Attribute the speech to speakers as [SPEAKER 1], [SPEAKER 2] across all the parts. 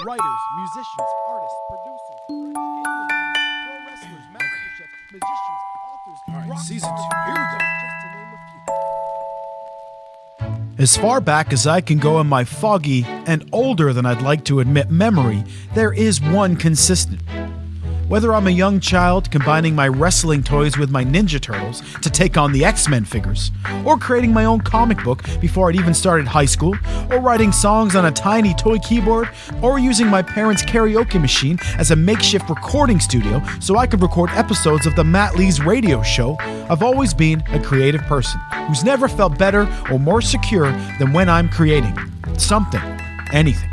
[SPEAKER 1] writers, musicians, artists, producers, pro wrestlers, master chefs, magicians, authors, rock
[SPEAKER 2] season
[SPEAKER 1] stars,
[SPEAKER 2] 2, here we go.
[SPEAKER 1] just to name a few.
[SPEAKER 2] As far back as I can go in my foggy and older than I'd like to admit memory, there is one consistent. Whether I'm a young child combining my wrestling toys with my Ninja Turtles to take on the X-Men figures, or creating my own comic book before I'd even started high school, or writing songs on a tiny toy keyboard, or using my parents' karaoke machine as a makeshift recording studio so I could record episodes of the MattLees radio show, I've always been a creative person who's never felt better or more secure than when I'm creating something, anything.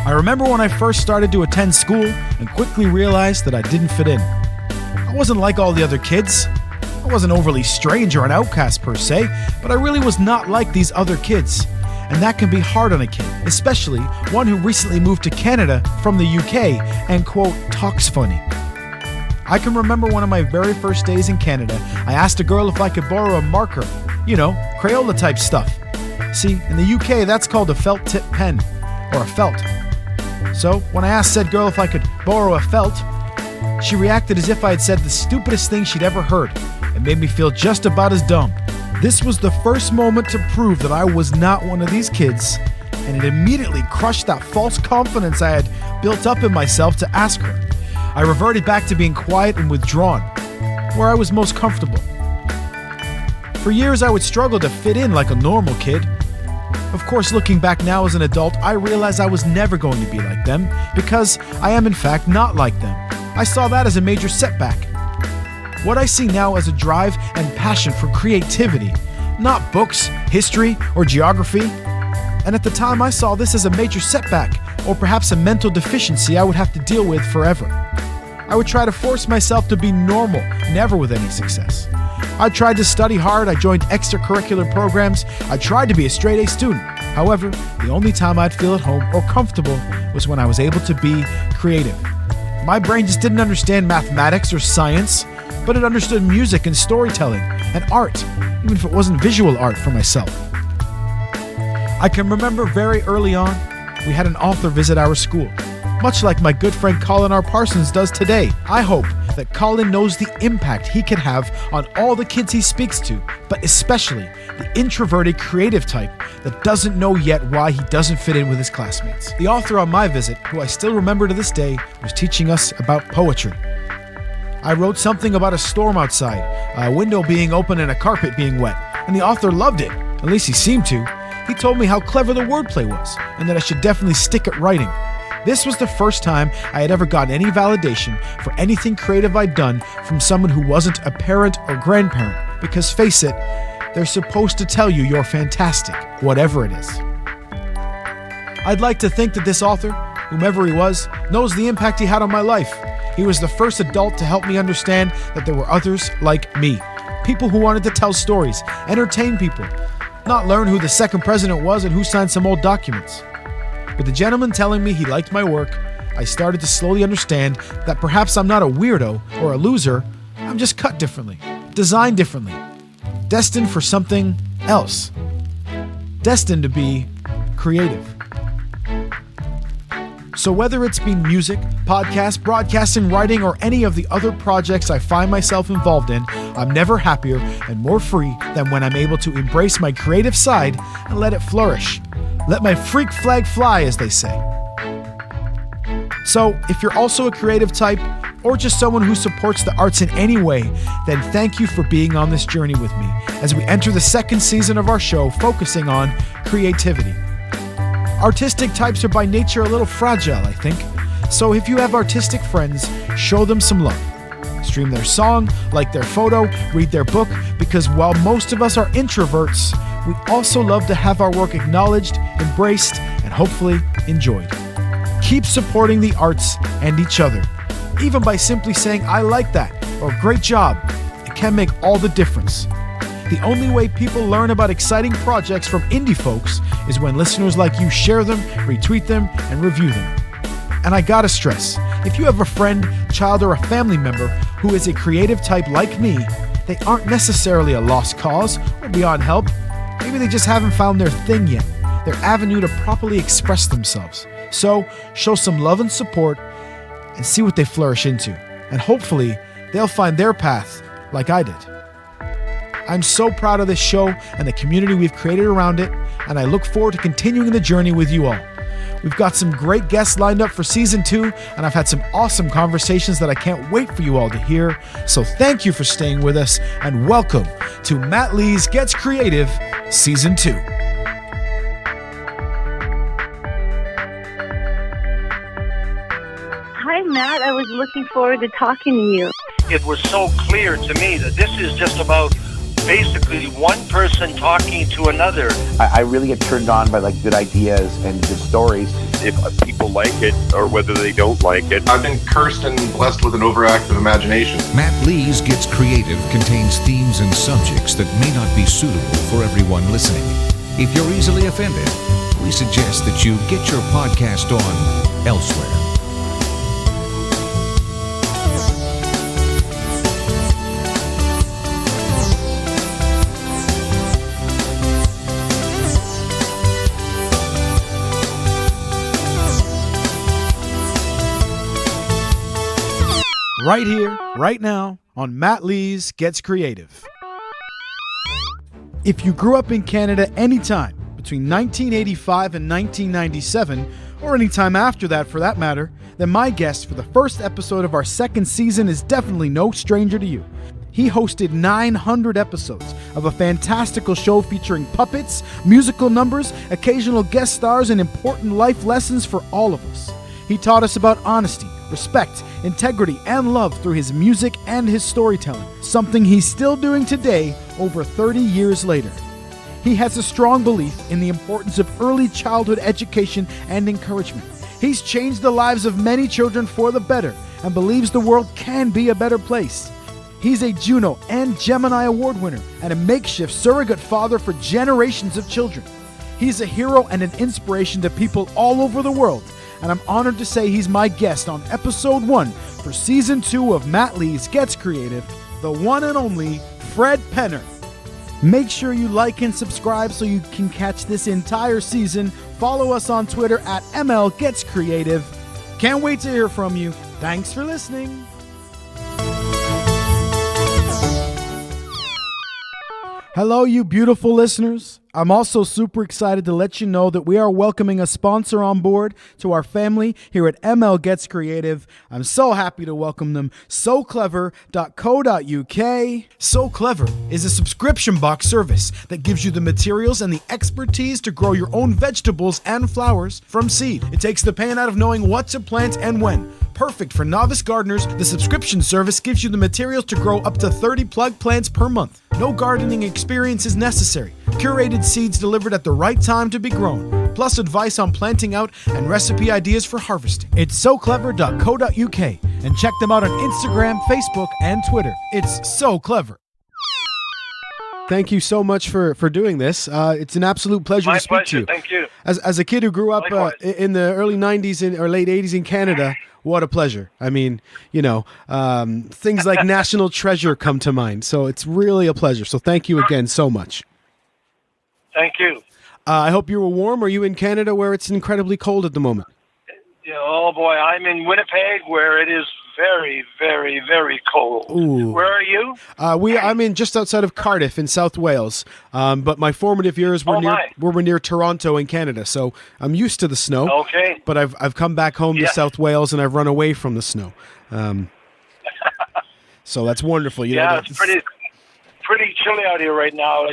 [SPEAKER 2] I remember when I first started to attend school and quickly realized that I didn't fit in. I wasn't like all the other kids. I wasn't overly strange or an outcast per se, but I really was not like these other kids. And that can be hard on a kid, especially one who recently moved to Canada from the UK and, quote, talks funny. I can remember one of my very first days in Canada, I asked a girl if I could borrow a marker, Crayola type stuff. See, in the UK that's called a felt tip pen, or a felt. So, when I asked said girl if I could borrow a felt, she reacted as if I had said the stupidest thing she'd ever heard. It made me feel just about as dumb. This was the first moment to prove that I was not one of these kids, and it immediately crushed that false confidence I had built up in myself to ask her. I reverted back to being quiet and withdrawn, where I was most comfortable. For years I would struggle to fit in like a normal kid. Of course, looking back now as an adult, I realize I was never going to be like them, because I am in fact not like them. I saw that as a major setback. What I see now as a drive and passion for creativity, not books, history, or geography. And at the time I saw this as a major setback, or perhaps a mental deficiency I would have to deal with forever. I would try to force myself to be normal, never with any success. I tried to study hard, I joined extracurricular programs, I tried to be a straight A student. However, the only time I'd feel at home or comfortable was when I was able to be creative. My brain just didn't understand mathematics or science, but it understood music and storytelling and art, even if it wasn't visual art for myself. I can remember very early on, we had an author visit our school. Much like my good friend Colin R. Parsons does today, I hope that Colin knows the impact he can have on all the kids he speaks to, but especially the introverted creative type that doesn't know yet why he doesn't fit in with his classmates. The author on my visit, who I still remember to this day, was teaching us about poetry. I wrote something about a storm outside, a window being open and a carpet being wet, and the author loved it, at least he seemed to. He told me how clever the wordplay was, and that I should definitely stick at writing. This was the first time I had ever gotten any validation for anything creative I'd done from someone who wasn't a parent or grandparent, because face it, they're supposed to tell you you're fantastic, whatever it is. I'd like to think that this author, whomever he was, knows the impact he had on my life. He was the first adult to help me understand that there were others like me, people who wanted to tell stories, entertain people, not learn who the second president was and who signed some old documents. With the gentleman telling me he liked my work, I started to slowly understand that perhaps I'm not a weirdo or a loser, I'm just cut differently, designed differently, destined for something else, destined to be creative. So whether it's been music, podcast, broadcasting, writing, or any of the other projects I find myself involved in, I'm never happier and more free than when I'm able to embrace my creative side and let it flourish. Let my freak flag fly, as they say. So, if you're also a creative type, or just someone who supports the arts in any way, then thank you for being on this journey with me as we enter the second season of our show focusing on creativity. Artistic types are by nature a little fragile, I think. So if you have artistic friends, show them some love. Stream their song, like their photo, read their book, because while most of us are introverts, we also love to have our work acknowledged, embraced, and hopefully enjoyed. Keep supporting the arts and each other, even by simply saying, I like that, or great job. It can make all the difference. The only way people learn about exciting projects from indie folks is when listeners like you share them, retweet them, and review them. And I gotta stress, if you have a friend, child, or a family member who is a creative type like me, they aren't necessarily a lost cause or beyond help. Maybe they just haven't found their thing yet. their avenue to properly express themselves. So, show some love and support and see what they flourish into. And hopefully, they'll find their path like I did. I'm so proud of this show and the community we've created around it, and I look forward to continuing the journey with you all. We've got some great guests lined up for season 2, and I've had some awesome conversations that I can't wait for you all to hear. So thank you for staying with us, and welcome to MattLees Gets Creative Season 2.
[SPEAKER 3] Hi, Matt. I was looking forward to talking to you.
[SPEAKER 4] It was so clear to me that this is just about basically one person talking to another.
[SPEAKER 5] I really get turned on by good ideas and good stories.
[SPEAKER 6] If people like it or whether they don't like it.
[SPEAKER 7] I've been cursed and blessed with an overactive imagination.
[SPEAKER 8] MattLees Gets Creative contains themes and subjects that may not be suitable for everyone listening. If you're easily offended, we suggest that you get your podcast on elsewhere.
[SPEAKER 2] Right here, right now, on MattLees Gets Creative. If you grew up in Canada anytime between 1985 and 1997, or any time after that for that matter, then my guest for the first episode of our second season is definitely no stranger to you. He hosted 900 episodes of a fantastical show featuring puppets, musical numbers, occasional guest stars, and important life lessons for all of us. He taught us about honesty, respect, integrity, and love through his music and his storytelling, something he's still doing today over 30 years later. He has a strong belief in the importance of early childhood education and encouragement. He's changed the lives of many children for the better and believes the world can be a better place. He's a Juno and Gemini award winner and a makeshift surrogate father for generations of children. He's a hero and an inspiration to people all over the world, and I'm honored to say he's my guest on episode 1 for season 2 of MattLees Gets Creative, the one and only Fred Penner. Make sure you like and subscribe so you can catch this entire season. Follow us on Twitter at MLGetsCreative. Can't wait to hear from you. Thanks for listening. Hello, you beautiful listeners. I'm also super excited to let you know that we are welcoming a sponsor on board to our family here at ML Gets Creative. I'm so happy to welcome them, SoClever.co.uk. So Clever is a subscription box service that gives you the materials and the expertise to grow your own vegetables and flowers from seed. It takes the pain out of knowing what to plant and when. Perfect for novice gardeners, the subscription service gives you the materials to grow up to 30 plug plants per month. No gardening experience is necessary. Curated seeds delivered at the right time to be grown, plus advice on planting out and recipe ideas for harvesting. It's soclever.co.uk, and check them out on Instagram, Facebook, and Twitter. It's so clever. Thank you so much for doing this. It's an absolute pleasure to speak to you.
[SPEAKER 4] Thank you.
[SPEAKER 2] As a kid who grew up in the early 90s or late 80s in Canada, what a pleasure. I mean, things like National Treasure come to mind. So it's really a pleasure. So thank you again so much.
[SPEAKER 4] Thank you.
[SPEAKER 2] I hope you were warm. Are you in Canada where it's incredibly cold at the moment?
[SPEAKER 4] Oh, boy, I'm in Winnipeg where it is very, very, very cold.
[SPEAKER 2] Ooh.
[SPEAKER 4] Where are you?
[SPEAKER 2] I'm in just outside of Cardiff in South Wales. But my formative years were near Toronto in Canada, so I'm used to the snow.
[SPEAKER 4] Okay.
[SPEAKER 2] But I've come back home to South Wales and I've run away from the snow. So that's wonderful.
[SPEAKER 4] It's pretty chilly out here right now.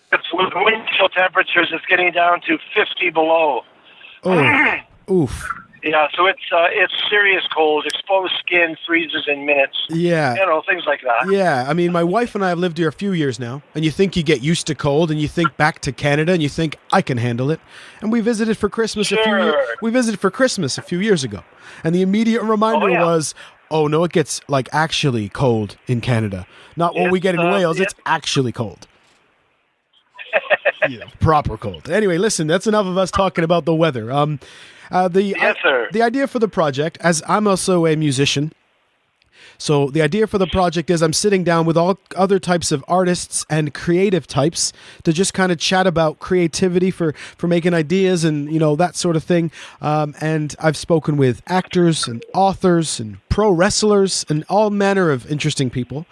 [SPEAKER 4] It's with wind chill temperatures. It's getting down to 50 below.
[SPEAKER 2] Oh, oof.
[SPEAKER 4] Yeah, so it's serious cold. Exposed skin freezes in minutes.
[SPEAKER 2] Yeah.
[SPEAKER 4] Things like that.
[SPEAKER 2] Yeah, I mean, my wife and I have lived here a few years now, and you think you get used to cold, and you think back to Canada, and you think I can handle it. And we visited for Christmas a few years ago, and the immediate reminder was, oh no, it gets actually cold in Canada. Not what we get in Wales. It's actually cold. Proper cold. Anyway, listen, that's enough of us talking about the weather. The idea for the project, as I'm also a musician, So the idea for the project is I'm sitting down with all other types of artists and creative types to just kind of chat about creativity for making ideas and, that sort of thing. And I've spoken with actors and authors and pro wrestlers and all manner of interesting people.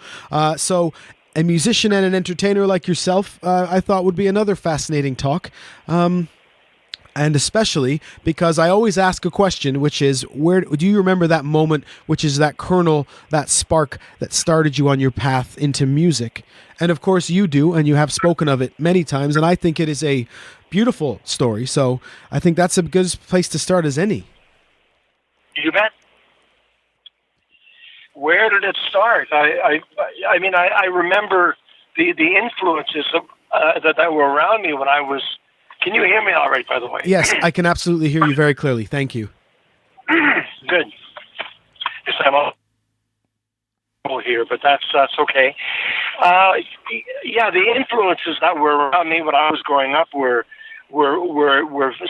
[SPEAKER 2] So a musician and an entertainer like yourself, I thought would be another fascinating talk. And especially because I always ask a question, which is, where do you remember that moment, which is that kernel, that spark that started you on your path into music? And of course you do, and you have spoken of it many times, and I think it is a beautiful story. So I think that's a good place to start as any.
[SPEAKER 4] You bet. Where did it start? I mean, I remember the influences that were around me when I was. Can you hear me all right, by the way?
[SPEAKER 2] Yes, I can absolutely hear you very clearly. Thank you.
[SPEAKER 4] Good. Yes, I'm all here, but that's okay. Yeah, the influences that were around me when I was growing up were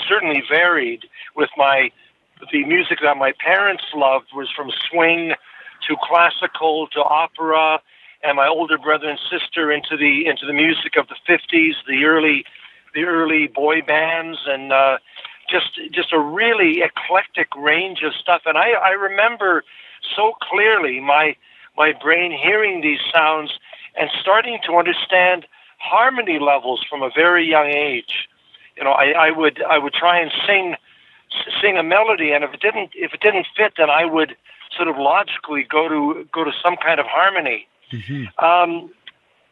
[SPEAKER 4] certainly varied. With the music that my parents loved was from swing to classical to opera, and my older brother and sister into the music of the 50s, the early boy bands, and just a really eclectic range of stuff. And I remember so clearly my brain hearing these sounds and starting to understand harmony levels from a very young age. I would try and sing a melody, and if it didn't fit, then I would sort of logically go to some kind of harmony. Mm-hmm.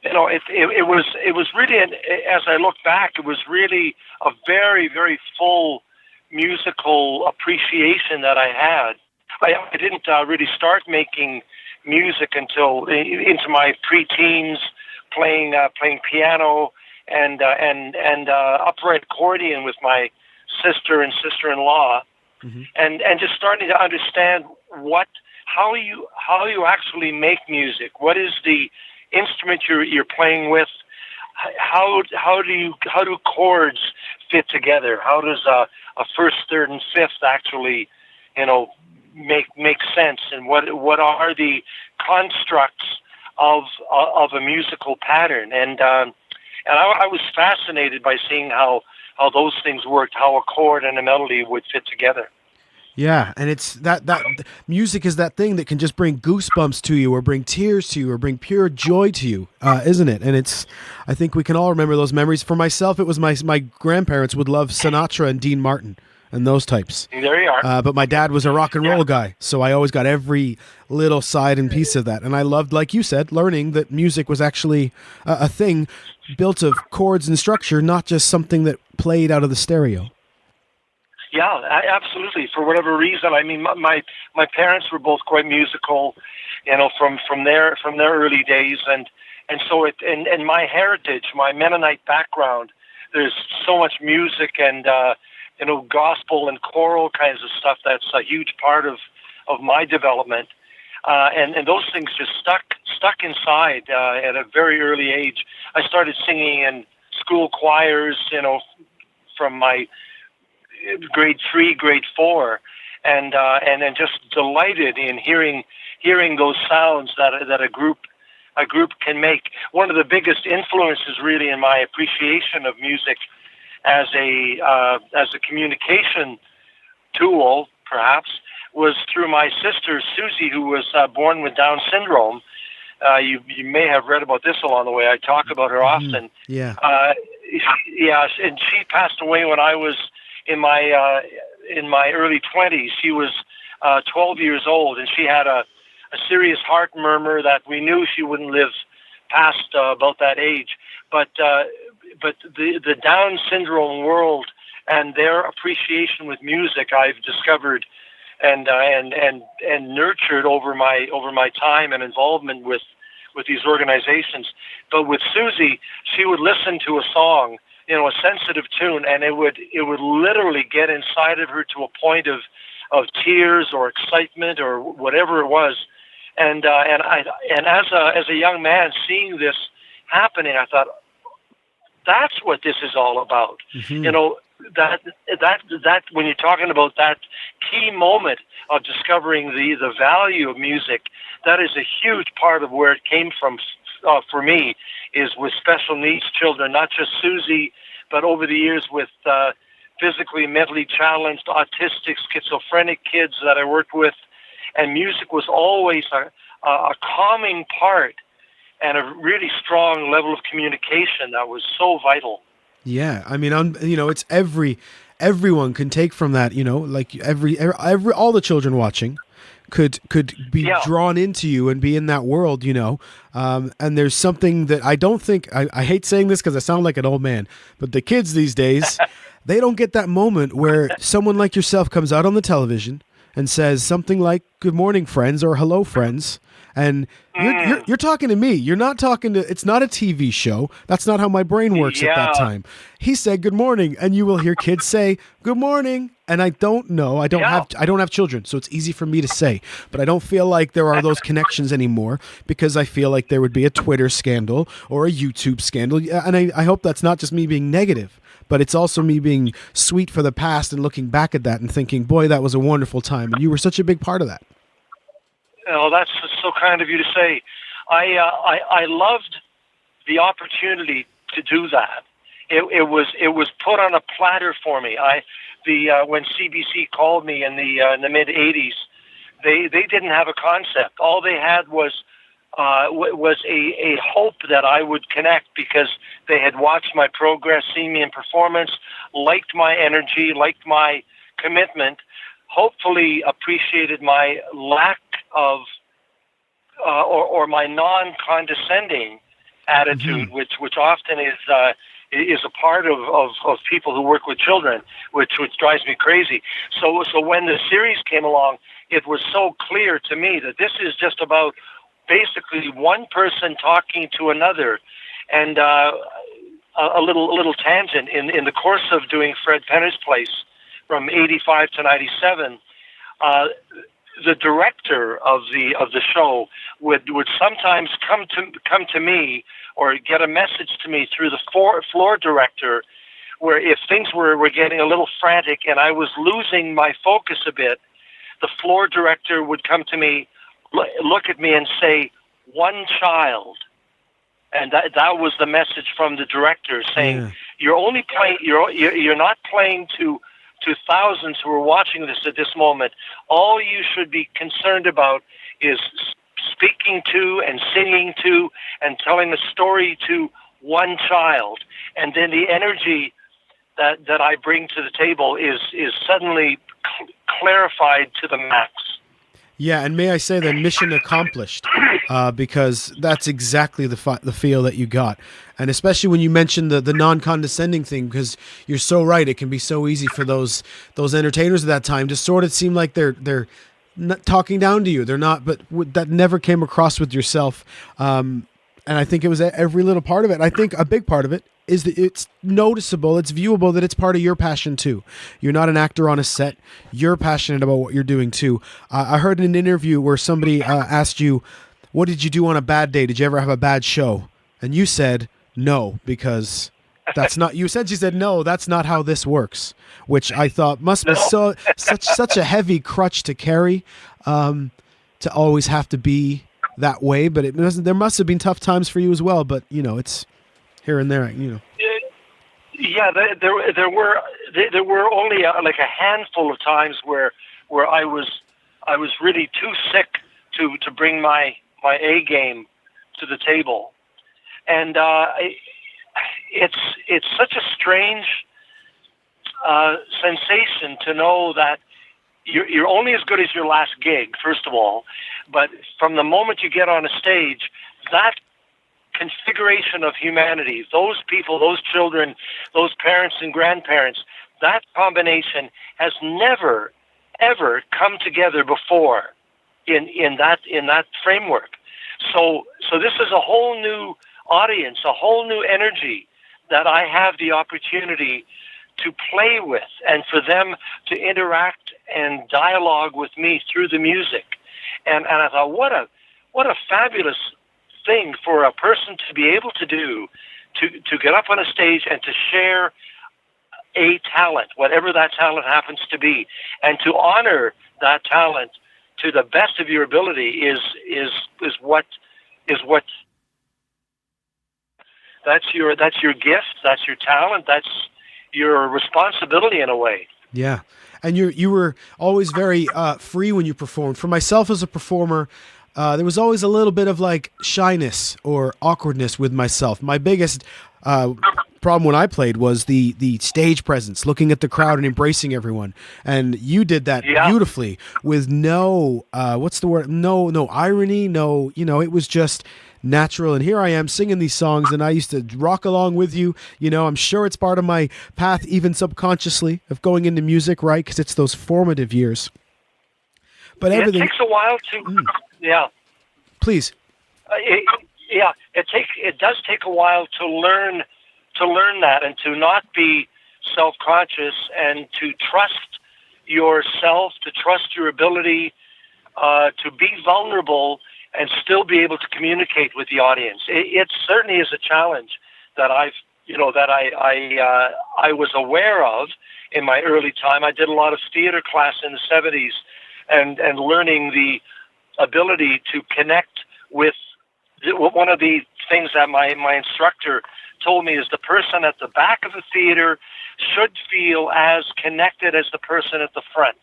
[SPEAKER 4] It was really, as I look back, it was really a very, very full musical appreciation that I had. I didn't really start making music until into my preteens, playing piano and upright accordion with my sister and sister-in-law, mm-hmm. and just starting to understand how you actually make music. What is the instrument you're playing with? How do chords fit together? How does a first, third, and fifth actually, make sense? And what are the constructs of a musical pattern? And I was fascinated by seeing how those things worked, how a chord and a melody would fit together.
[SPEAKER 2] Yeah, and it's that music is that thing that can just bring goosebumps to you, or bring tears to you, or bring pure joy to you, isn't it? And I think we can all remember those memories. For myself, it was my grandparents would love Sinatra and Dean Martin and those types.
[SPEAKER 4] There you are.
[SPEAKER 2] But my dad was a rock and roll guy, so I always got every little side and piece of that. And I loved, like you said, learning that music was actually a thing built of chords and structure, not just something that played out of the stereo.
[SPEAKER 4] Yeah, absolutely. For whatever reason, I mean, my parents were both quite musical, from their early days, and so and my heritage, my Mennonite background, there's so much music and gospel and choral kinds of stuff that's a huge part of my development, and those things just stuck inside at a very early age. I started singing in school choirs, from my grade 3, grade 4, and then just delighted in hearing those sounds that a group can make. One of the biggest influences, really, in my appreciation of music as a communication tool, perhaps, was through my sister Susie, who was born with Down syndrome. You may have read about this along the way. I talk about her often.
[SPEAKER 2] Yeah.
[SPEAKER 4] Yeah, and she passed away when I was in my early 20s. She was 12 years old, and she had a serious heart murmur that we knew she wouldn't live past about that age. But the Down syndrome world and their appreciation with music, I've discovered and nurtured over my time and involvement with these organizations. But with Susie, she would listen to a song, a sensitive tune, and it would literally get inside of her to a point of tears or excitement or whatever it was. And as a young man seeing this happening, I thought, that's what this is all about. Mm-hmm. that when you're talking about that key moment of discovering the value of music, that is a huge part of where it came from for me, is with special needs children, not just Susie, but over the years with physically, mentally challenged, autistic, schizophrenic kids that I worked with. And music was always a calming part and a really strong level of communication that was so vital.
[SPEAKER 2] Yeah, I mean, it's everyone can take from that, like every all the children watching could be drawn into you and be in that world, and there's something that I don't think, I hate saying this because I sound like an old man, but the kids these days, they don't get that moment where someone like yourself comes out on the television and says something like, "Good morning, friends," or "Hello, friends." And you're talking to me. You're not talking to. It's not a TV show. That's not how my brain works at that time. He said good morning, and you will hear kids say good morning. And I don't know. I don't have children, so it's easy for me to say. But I don't feel like there are those connections anymore, because I feel like there would be a Twitter scandal or a YouTube scandal. And I hope that's not just me being negative, but it's also me being sweet for the past and looking back at that and thinking, boy, that was a wonderful time, and you were such a big part of that.
[SPEAKER 4] Oh, that's so kind of you to say. I loved the opportunity to do that. It was put on a platter for me. When CBC called me in the mid '80s, they didn't have a concept. All they had was a hope that I would connect, because they had watched my progress, seen me in performance, liked my energy, liked my commitment, hopefully appreciated my lack of or my non-condescending attitude, which often is a part of people who work with children, which drives me crazy. So when the series came along, it was so clear to me that this is just about basically one person talking to another. And a little tangent, in the course of doing Fred Penner's Place from '85 to '97, the director of the show would sometimes come to me, or get a message to me through the floor director, where if things were getting a little frantic and I was losing my focus a bit, the floor director would come to me, look at me and say, "One child." And that was the message from the director, saying, "You're only playing. You're not playing to thousands who are watching this at this moment. All you should be concerned about is speaking to and singing to and telling a story to one child." And then the energy that I bring to the table is suddenly clarified to the max.
[SPEAKER 2] Yeah, and may I say then, mission accomplished, because that's exactly the feel that you got. And especially when you mentioned the non-condescending thing, because you're so right, it can be so easy for those entertainers at that time to sort of seem like they're not talking down to you. They're not, but that never came across with yourself. And I think it was every little part of it. I think a big part of it is that it's noticeable, it's viewable, that it's part of your passion too. You're not an actor on a set. You're passionate about what you're doing too. I heard in an interview where somebody asked you, what did you do on a bad day? Did you ever have a bad show? And you said, no, because that's not, she said, no, that's not how this works, which I thought must be such a heavy crutch to carry, to always have to be that way. But there must have been tough times for you as well. But, it's here and there,
[SPEAKER 4] Yeah, there were only like a handful of times where I was really too sick to bring my A game to the table, and it's such a strange sensation to know that you're only as good as your last gig, first of all, but from the moment you get on a stage, that configuration of humanity, those people, those children, those parents and grandparents, that combination has never, ever come together before in that framework. So this is a whole new audience, a whole new energy that I have the opportunity to play with, and for them to interact and dialogue with me through the music. And I thought, what a fabulous thing for a person to be able to do, to get up on a stage and to share a talent, whatever that talent happens to be, and to honor that talent to the best of your ability is what that's your gift, that's your talent, that's your responsibility in a way.
[SPEAKER 2] Yeah. And you were always very free when you performed. For myself as a performer, there was always a little bit of like shyness or awkwardness with myself. My biggest problem when I played was the stage presence, looking at the crowd and embracing everyone. And you did that beautifully with no what's the word? No irony, no, it was just natural. And here I am singing these songs, and I used to rock along with you. I'm sure it's part of my path, even subconsciously, of going into music, right? Because it's those formative years. But everything
[SPEAKER 4] it takes a while to
[SPEAKER 2] Please.
[SPEAKER 4] It does take a while to learn that, and to not be self-conscious, and to trust yourself, to trust your ability to be vulnerable and still be able to communicate with the audience. It certainly is a challenge that I was aware of in my early time. I did a lot of theater class in the 70s, and learning the ability to connect with. One of the things that my instructor told me is the person at the back of the theater should feel as connected as the person at the front.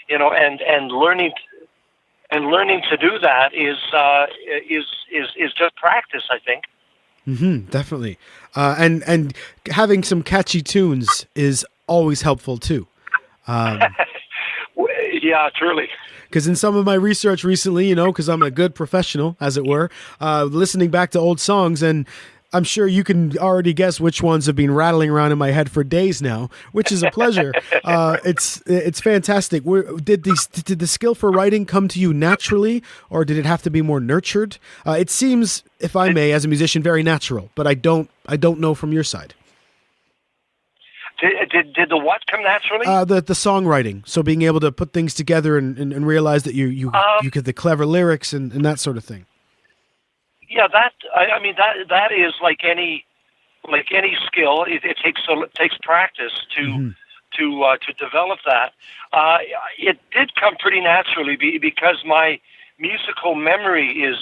[SPEAKER 4] And learning to do that is just practice, I think.
[SPEAKER 2] Definitely. And having some catchy tunes is always helpful too.
[SPEAKER 4] Yeah, truly.
[SPEAKER 2] Because in some of my research recently, because I'm a good professional, as it were, listening back to old songs, and I'm sure you can already guess which ones have been rattling around in my head for days now, which is a pleasure. It's fantastic. Did the skill for writing come to you naturally, or did it have to be more nurtured? It seems, if I may, as a musician, very natural, but I don't know from your side.
[SPEAKER 4] Did the what come naturally?
[SPEAKER 2] The songwriting. So being able to put things together and realize that you get the clever lyrics and that sort of thing.
[SPEAKER 4] Yeah, that is like any skill. It takes practice to develop that. It did come pretty naturally because my musical memory is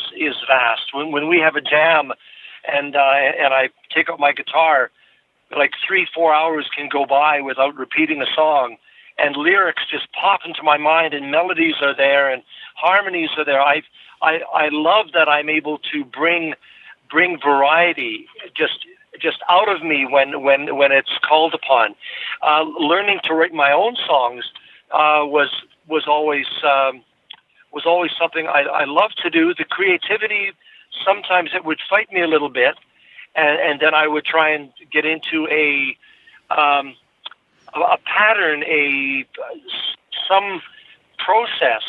[SPEAKER 4] vast. When we have a jam, and I take out my guitar, like 3-4 hours can go by without repeating a song, and lyrics just pop into my mind, and melodies are there, and harmonies are there. I love that I'm able to bring variety just out of me when it's called upon. Learning to write my own songs was always something I love to do. The creativity, sometimes it would fight me a little bit. And then I would try and get into a pattern, some process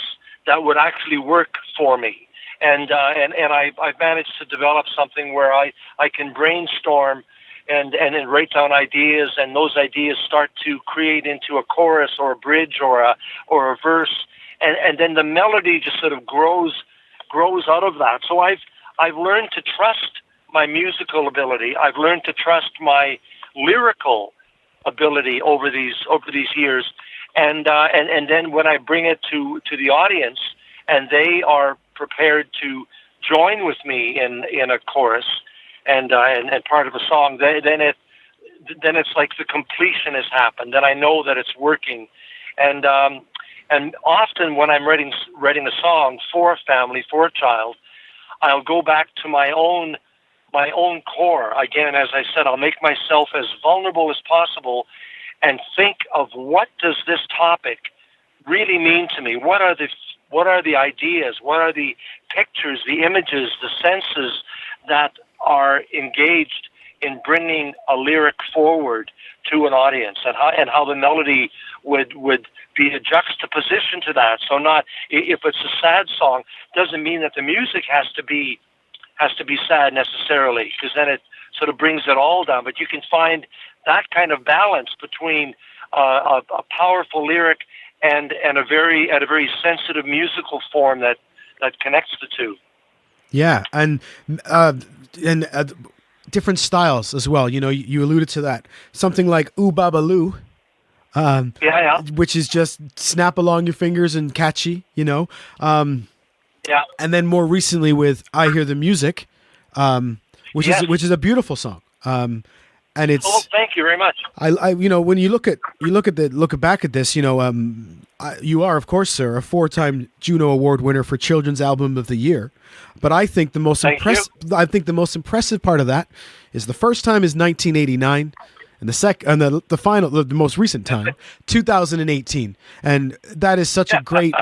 [SPEAKER 4] that would actually work for me. And I've managed to develop something where I can brainstorm and then write down ideas, and those ideas start to create into a chorus or a bridge or a verse, and then the melody just sort of grows out of that. So I've learned to trust my musical ability. I've learned to trust my lyrical ability over these years, and then when I bring it to the audience, and they are prepared to join with me in a chorus and part of a song, then it's like the completion has happened. Then I know that it's working, and often when I'm writing a song for a family, for a child, I'll go back to my own core. Again, as I said, I'll make myself as vulnerable as possible and think of what does this topic really mean to me? What are the ideas? What are the pictures, the images, the senses that are engaged in bringing a lyric forward to an audience, and how the melody would be a juxtaposition to that. So not, if it's a sad song, doesn't mean that the music has to be sad necessarily, because then it sort of brings it all down. But you can find that kind of balance between a powerful lyric and a very sensitive musical form that connects the two.
[SPEAKER 2] Yeah, and different styles as well. You know, you alluded to that. Something like Ooh Baba Loo, which is just snap along your fingers and catchy, you know. And then more recently with I Hear the Music, which is a beautiful song. And it's
[SPEAKER 4] thank you very much.
[SPEAKER 2] I you know, when you look back at this, you know, you are, of course, sir, a 4-time Juno Award winner for Children's Album of the Year. But I think the most impressive part of that is the first time is 1989, and the most recent time, 2018, and that is such a great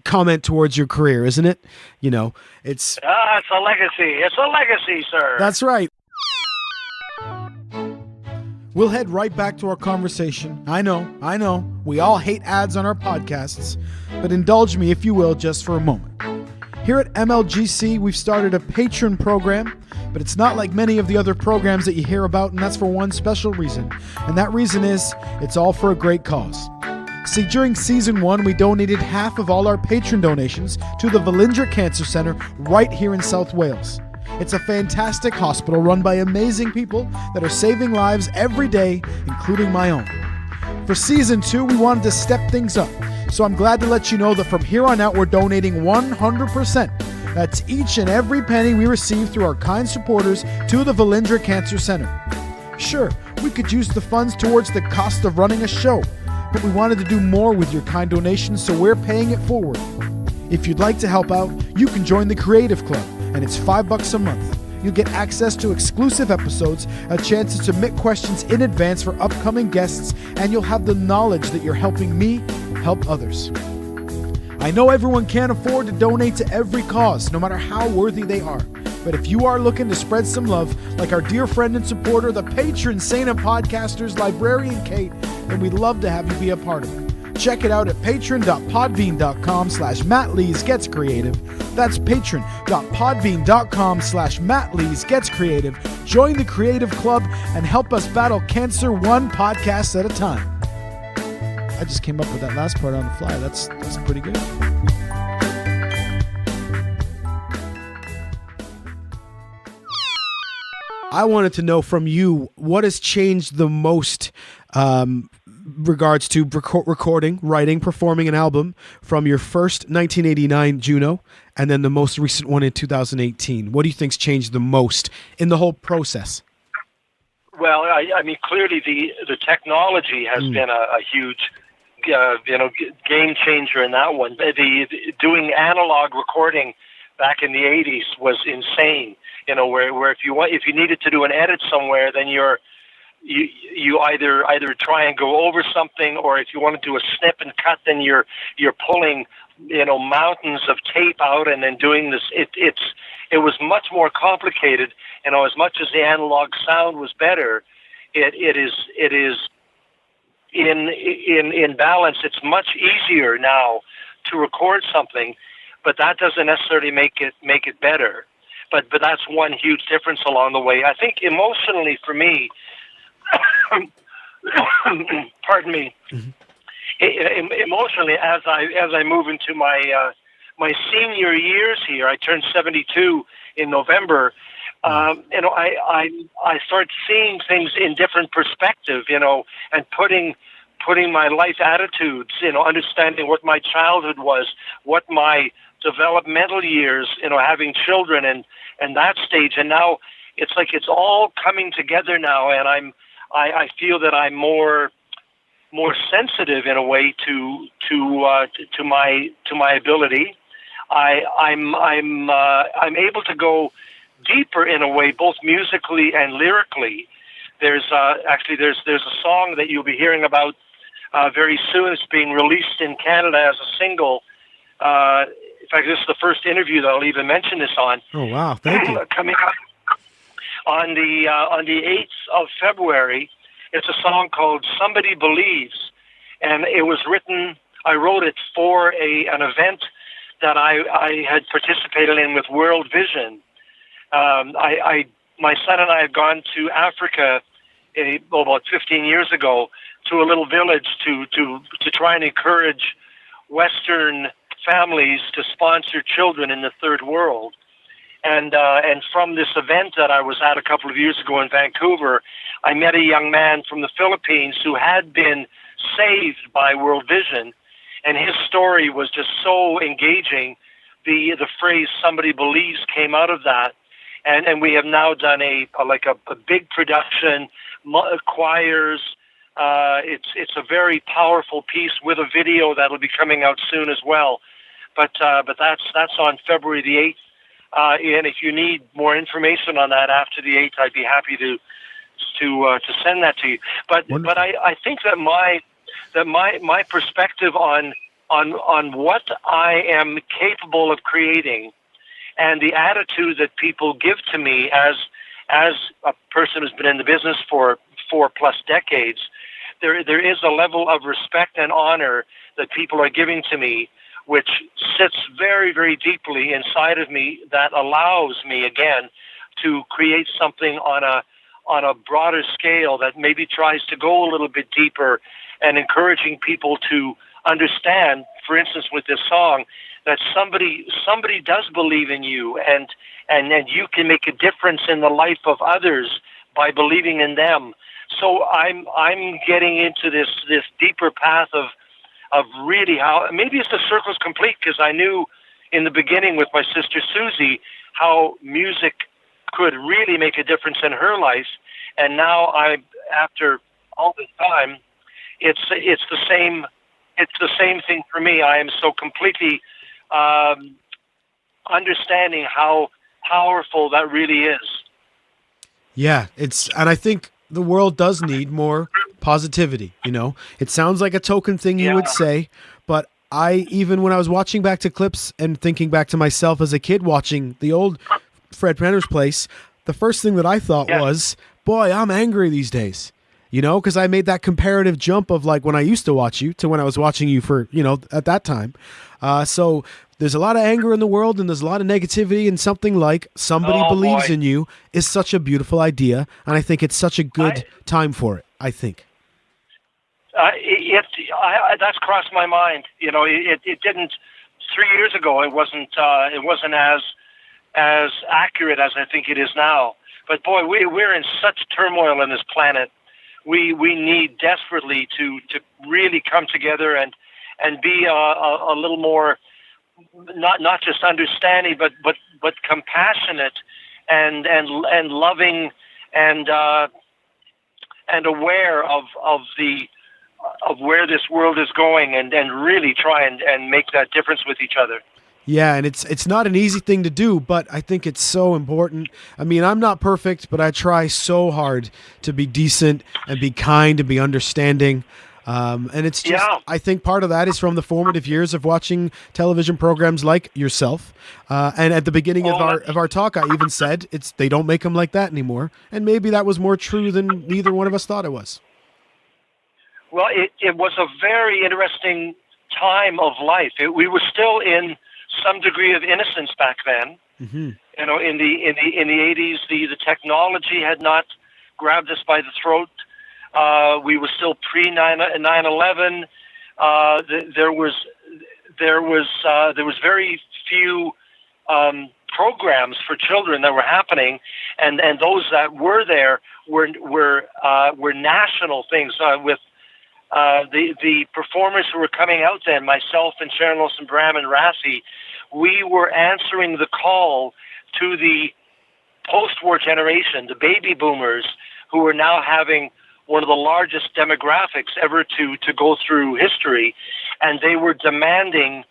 [SPEAKER 2] comment towards your career, isn't it? You know, it's
[SPEAKER 4] a legacy. It's a legacy, sir.
[SPEAKER 2] That's right. We'll head right back to our conversation. I know. We all hate ads on our podcasts, but indulge me, if you will, just for a moment. Here at MLGC, we've started a Patreon program, but it's not like many of the other programs that you hear about, and that's for one special reason. And that reason is, it's all for a great cause. See, during Season 1, we donated half of all our Patreon donations to the Velindre Cancer Centre right here in South Wales. It's a fantastic hospital run by amazing people that are saving lives every day, including my own. For Season 2, we wanted to step things up, so I'm glad to let you know that from here on out, we're donating 100%. That's each and every penny we receive through our kind supporters to the Velindre Cancer Centre. Sure, we could use the funds towards the cost of running a show, but we wanted to do more with your kind donations, so we're paying it forward. If you'd like to help out, you can join the Creative Club, and it's $5 a month. You'll get access to exclusive episodes, a chance to submit questions in advance for upcoming guests, and you'll have the knowledge that you're helping me help others. I know everyone can't afford to donate to every cause, no matter how worthy they are. But if you are looking to spread some love, like our dear friend and supporter, the patron saint of podcasters, Librarian Kate, then we'd love to have you be a part of it. Check it out at patron.podbean.com/MattLees Gets Creative. That's patron.podbean.com/MattLees Gets Creative. Join the Creative Club and help us battle cancer one podcast at a time. I just came up with that last part on the fly. That's pretty good. I wanted to know from you, what has changed the most regards to recording, writing, performing an album from your first 1989 Juno and then the most recent one in 2018? What do you think's changed the most in the whole process?
[SPEAKER 4] Well, I mean, clearly the technology has been a huge, game changer in that one. Doing analog recording back in the 80s was insane. You know, where if you needed to do an edit somewhere, then you either try and go over something, or if you want to do a snip and cut, then you're pulling mountains of tape out and then doing this. It was much more complicated. As much as the analog sound was better, it is in balance. It's much easier now to record something, but that doesn't necessarily make it better. But that's one huge difference along the way. I think emotionally for me, pardon me, emotionally as I move into my senior years here, I turned 72 in November. I start seeing things in different perspective, and putting my life attitudes, understanding what my childhood was, what my developmental years, having children and that stage, and now it's like it's all coming together now, and I feel that I'm more sensitive in a way to my ability. I'm able to go deeper in a way, both musically and lyrically. There's a song that you'll be hearing about very soon. It's being released in Canada as a single. In fact, this is the first interview that I'll even mention this on.
[SPEAKER 2] Oh wow! Thank you.
[SPEAKER 4] Coming up on the 8th of February, it's a song called "Somebody Believes," and it was written. I wrote it for an event that I had participated in with World Vision. My son and I had gone to Africa about 15 years ago to a little village to try and encourage Western families to sponsor children in the third world. And from this event that I was at a couple of years ago in Vancouver, I met a young man from the Philippines who had been saved by World Vision, and his story was just so engaging. The phrase "somebody believes" came out of that, and we have now done a big production, choirs. It's a very powerful piece with a video that'll be coming out soon as well. But that's on February the 8th. And if you need more information on that after the 8th, I'd be happy to send that to you. But I think that my perspective on what I am capable of creating, and the attitude that people give to me as a person who's been in the business for 4+ decades, there is a level of respect and honor that people are giving to me, which sits very, very deeply inside of me, that allows me, again, to create something on a broader scale that maybe tries to go a little bit deeper, and encouraging people to understand, for instance, with this song, that somebody does believe in you, and you can make a difference in the life of others by believing in them. So I'm getting into this deeper path of really how, maybe it's the circle's complete, because I knew in the beginning with my sister Susie how music could really make a difference in her life, and now after all this time, it's the same thing for me. I am so completely understanding how powerful that really is.
[SPEAKER 2] Yeah, and I think the world does need more positivity. It sounds like a token thing you would say, but even when I was watching back to clips and thinking back to myself as a kid watching the old Fred Penner's Place, the first thing that I thought was, boy, I'm angry these days. Because I made that comparative jump of like when I used to watch you to when I was watching you for, at that time. So there's a lot of anger in the world, and there's a lot of negativity, and something like somebody believes in you is such a beautiful idea. And I think it's such a good time for it, I think.
[SPEAKER 4] That's crossed my mind. It didn't 3 years ago. It wasn't as accurate as I think it is now. But boy, we're in such turmoil in this planet. We need desperately to really come together and be a little more not just understanding, but compassionate and loving and aware of where this world is going, and really try and make that difference with each other.
[SPEAKER 2] Yeah, and it's not an easy thing to do, but I think it's so important. I mean, I'm not perfect, but I try so hard to be decent and be kind and be understanding. And it's just, I think part of that is from the formative years of watching television programs like yourself. And at the beginning of our talk, I even said they don't make them like that anymore. And maybe that was more true than neither one of us thought it was.
[SPEAKER 4] Well, it was a very interesting time of life. We were still in some degree of innocence back then. Mm-hmm. In the 80s, the technology had not grabbed us by the throat. We were still pre 9/11. There was very few programs for children that were happening, and those that were there were national things. With the performers who were coming out then, myself and Sharon Wilson Bram and Rafi, we were answering the call to the post-war generation, the baby boomers, who are now having one of the largest demographics ever to go through history, and they were demanding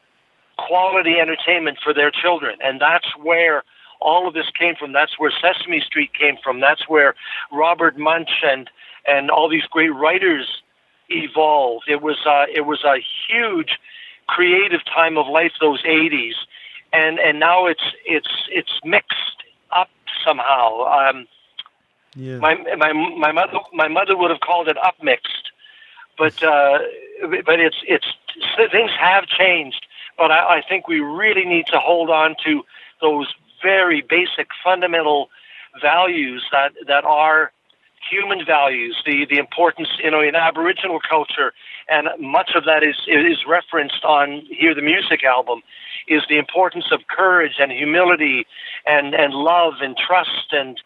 [SPEAKER 4] quality entertainment for their children. And that's where all of this came from. That's where Sesame Street came from. That's where Robert Munch and all these great writers evolved. It was a huge creative time of life, those 80s, and now it's mixed up somehow.
[SPEAKER 2] Yeah.
[SPEAKER 4] My mother would have called it upmixed, but it's things have changed. But I think we really need to hold on to those very basic fundamental values that are human values, the importance, in Aboriginal culture, and much of that is referenced on Hear the Music album, is the importance of courage and humility and love and trust and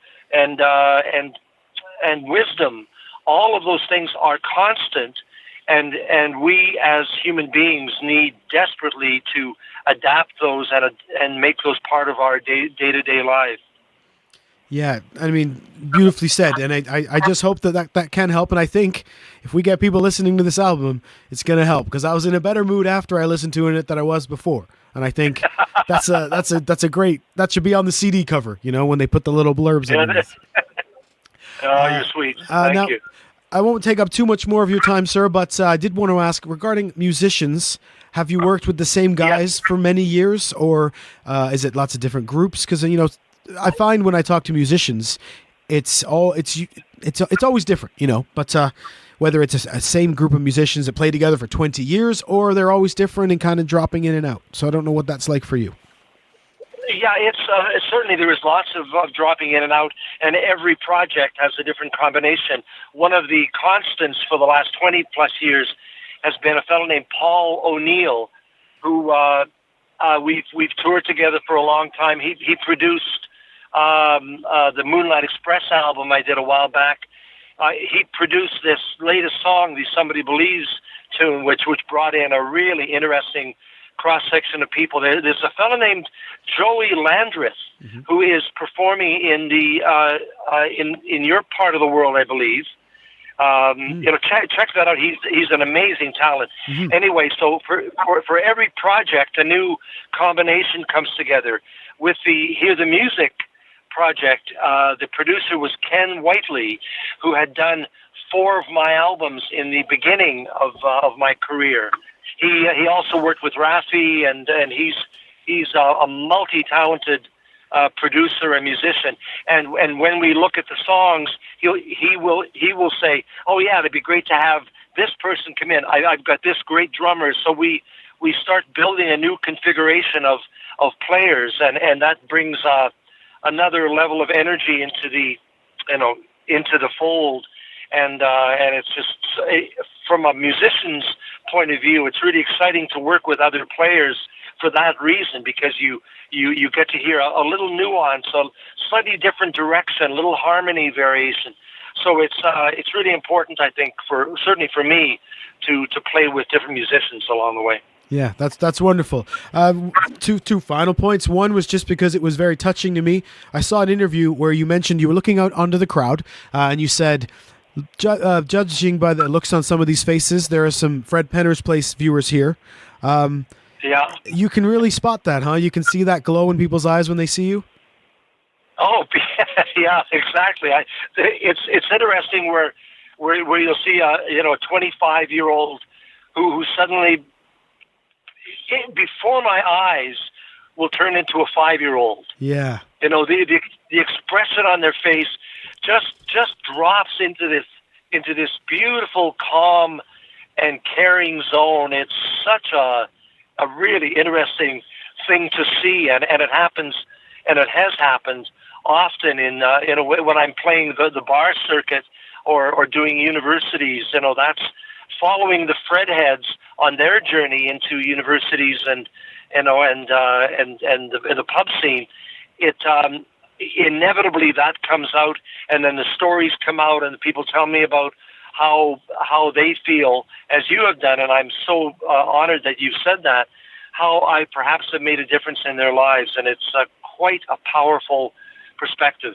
[SPEAKER 4] wisdom. All of those things are constant, and we as human beings need desperately to adapt those and make those part of our day-to-day life.
[SPEAKER 2] Yeah, I mean, beautifully said. And I just hope that can help. And I think if we get people listening to this album, it's going to help, because I was in a better mood after I listened to it than I was before. And I think that's a great, that should be on the CD cover, when they put the little blurbs in it.
[SPEAKER 4] Oh, you're sweet. Thank you.
[SPEAKER 2] I won't take up too much more of your time, sir, but I did want to ask regarding musicians. Have you worked with the same guys for many years, or is it lots of different groups? Because I find when I talk to musicians, it's always different, But whether it's a same group of musicians that play together for 20 years, or they're always different and kind of dropping in and out. So I don't know what that's like for you.
[SPEAKER 4] Yeah, it's certainly there is lots of dropping in and out, and every project has a different combination. One of the constants for the last 20 plus years has been a fellow named Paul O'Neill, who we've toured together for a long time. He produced the Moonlight Express album I did a while back. He produced this latest song, the Somebody Believes tune, which brought in a really interesting cross-section of people. There's a fellow named Joey Landreth, who is performing in the in your part of the world, I believe. Check that out. He's an amazing talent. Anyway, so for every project, a new combination comes together. With the Hear the Music project, the producer was Ken Whiteley, who had done 4 of my albums in the beginning of my career. He also worked with Rafi, and he's a multi-talented producer and musician. And when we look at the songs, he will say, "Oh yeah, it'd be great to have this person come in. I've got this great drummer." So we start building a new configuration of players, and that brings another level of energy into the fold. And it's just, from a musician's point of view, it's really exciting to work with other players for that reason, because you get to hear a little nuance, a slightly different direction, a little harmony variation. So it's really important, I think, certainly for me, to play with different musicians along the way.
[SPEAKER 2] Yeah, that's wonderful. Two final points. One was just because it was very touching to me. I saw an interview where you mentioned you were looking out onto the crowd, and you said, judging by the looks on some of these faces, there are some Fred Penner's Place viewers here.
[SPEAKER 4] Yeah.
[SPEAKER 2] You can really spot that, huh? You can see that glow in people's eyes when they see you?
[SPEAKER 4] Oh, yeah, exactly. It's interesting where you'll see a 25-year-old who suddenly, before my eyes, will turn into a 5-year-old.
[SPEAKER 2] Yeah.
[SPEAKER 4] The expression on their face just drops into this beautiful, calm, and caring zone. It's such a really interesting thing to see, and it happens, and it has happened often in a way when I'm playing the bar circuit or doing universities. That's following the Fred heads on their journey into universities and the pub scene. It inevitably that comes out, and then the stories come out, and the people tell me about how they feel, as you have done, and I'm so honored that you've said that, how I perhaps have made a difference in their lives, and it's quite a powerful perspective.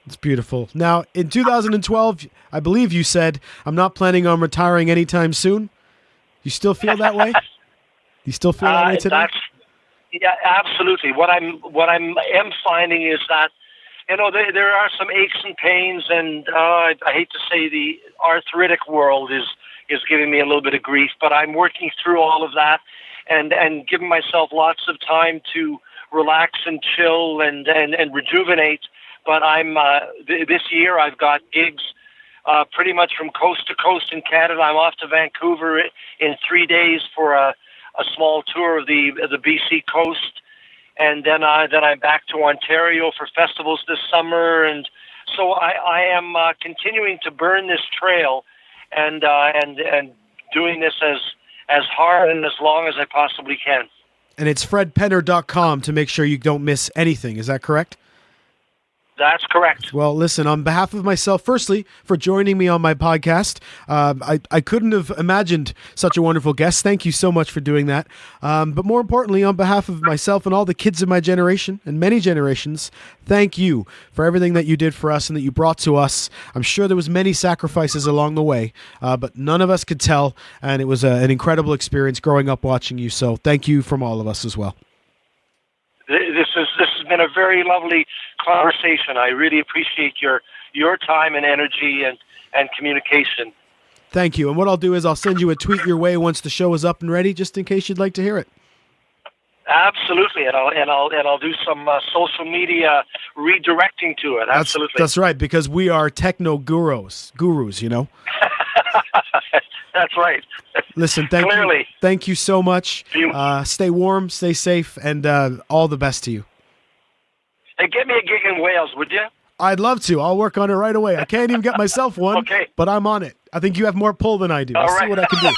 [SPEAKER 2] It's beautiful. Now, in 2012, I believe you said, "I'm not planning on retiring anytime soon." You still feel that way? You still feel that way today?
[SPEAKER 4] Yeah, absolutely. What I'm finding is that there are some aches and pains, and I hate to say the arthritic world is giving me a little bit of grief, but I'm working through all of that and giving myself lots of time to relax and chill and rejuvenate. But this year I've got gigs pretty much from coast to coast in Canada. I'm off to Vancouver in 3 days for a small tour of the BC coast, and then I'm back to Ontario for festivals this summer, and So I am continuing to burn this trail, and doing this as hard and as long as I possibly can.
[SPEAKER 2] And it's fredpenner.com to make sure you don't miss anything. Is that correct?
[SPEAKER 4] That's correct.
[SPEAKER 2] Well, listen, on behalf of myself, firstly, for joining me on my podcast, I couldn't have imagined such a wonderful guest. Thank you so much for doing that. But more importantly, on behalf of myself and all the kids of my generation and many generations, thank you for everything that you did for us and that you brought to us. I'm sure there was many sacrifices along the way, but none of us could tell, and it was an incredible experience growing up watching you. So thank you from all of us as well.
[SPEAKER 4] This has been a very lovely conversation. I really appreciate your time and energy and communication.
[SPEAKER 2] Thank you. And what I'll do is I'll send you a tweet your way once the show is up and ready, just in case you'd like to hear it.
[SPEAKER 4] Absolutely, and I'll do some social media redirecting to it. Absolutely,
[SPEAKER 2] that's right, because we are techno gurus, you know.
[SPEAKER 4] That's right.
[SPEAKER 2] Listen, thank you so much. Stay warm, stay safe, and all the best to you.
[SPEAKER 4] Hey, get me a gig in Wales, would you?
[SPEAKER 2] I'd love to. I'll work on it right away. I can't even get myself one,
[SPEAKER 4] okay,
[SPEAKER 2] but I'm on it. I think you have more pull than I do. I'll see what I can do.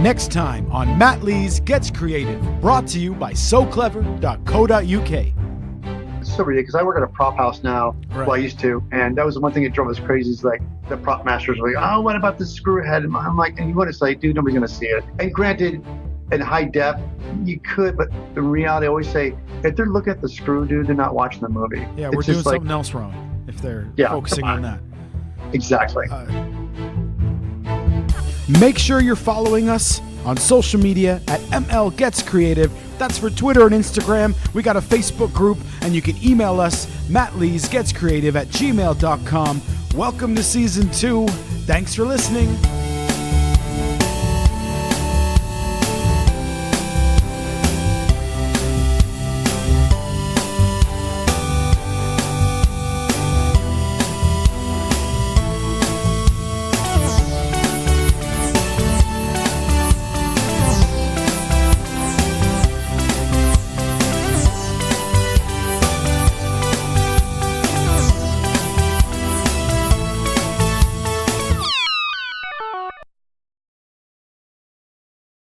[SPEAKER 2] Next time on MattLees Gets Creative, brought to you by SoClever.co.uk.
[SPEAKER 9] It's so ridiculous. I work at a prop house now.
[SPEAKER 2] Right.
[SPEAKER 9] Well, I used to, and that was the one thing that drove us crazy. Is like the prop masters were like, "Oh, what about the screw head?" And I'm like, "And you want to say, dude, nobody's going to see it." And granted, in high def, you could, but in reality, I always say, if they're looking at the screw, dude, they're not watching the movie.
[SPEAKER 2] Yeah,
[SPEAKER 9] it's
[SPEAKER 2] we're doing
[SPEAKER 9] just like,
[SPEAKER 2] something else wrong if they're focusing on that.
[SPEAKER 9] Exactly.
[SPEAKER 2] Make sure you're following us on social media at ML Gets Creative. That's for Twitter and Instagram. We got a Facebook group, and you can email us, MattLeesGetsCreative@gmail.com. Welcome to Season 2. Thanks for listening.